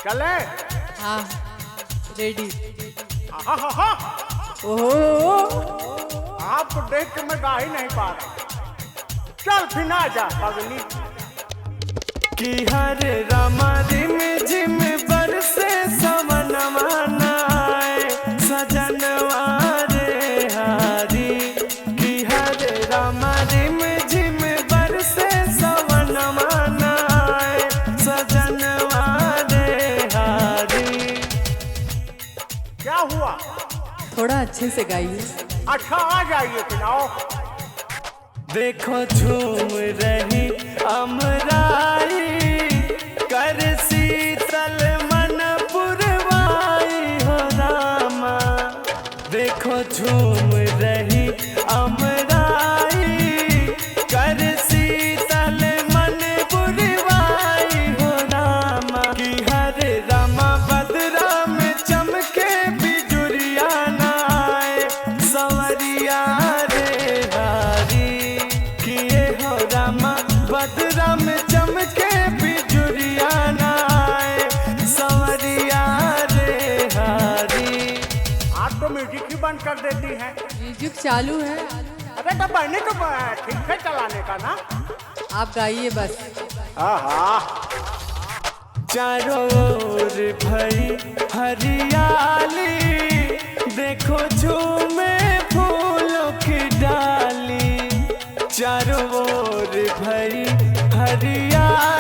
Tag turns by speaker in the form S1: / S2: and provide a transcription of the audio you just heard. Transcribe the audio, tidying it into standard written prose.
S1: चले?
S2: हाँ रेडी।
S1: ओहो, आपको देख के मैं गा ही नहीं पा रहा। चल फिर ना जा पगली।
S3: कि हर रामा रिम झिम बरसे सवनवा नाए सजनवा रे हारी। कि हर रामा रिम झिम बरसे सवनवा नाए सजनवा रे हारी।
S1: क्या हुआ?
S2: थोड़ा अच्छे से गाइए।
S1: अच्छा आ जाइए सुनाओ।
S3: देखो झूम रही अमराई कर शीतल मन पुरवाई हो रामा। देखो झूम रही अमराई कर शीतल मन पुरवाई हो रामा। कि हर रामा बदरा में चमके बिजुरिया नाए सवरिया रे हारी। किए हो रामा बदरा में चमके बिजुरिया नाए सवरिया रे हारी।
S1: आप तो म्यूजिक ही बंद कर देती हैं।
S2: म्यूजिक चालू है,
S1: अरे तो बहने तो ठीक है चलाने का ना।
S2: आप गाइए बस।
S1: हाँ
S3: चारों ओर भई हरियाली देखो झूमे फूलों की डाली। चारों ओर भई हरियाली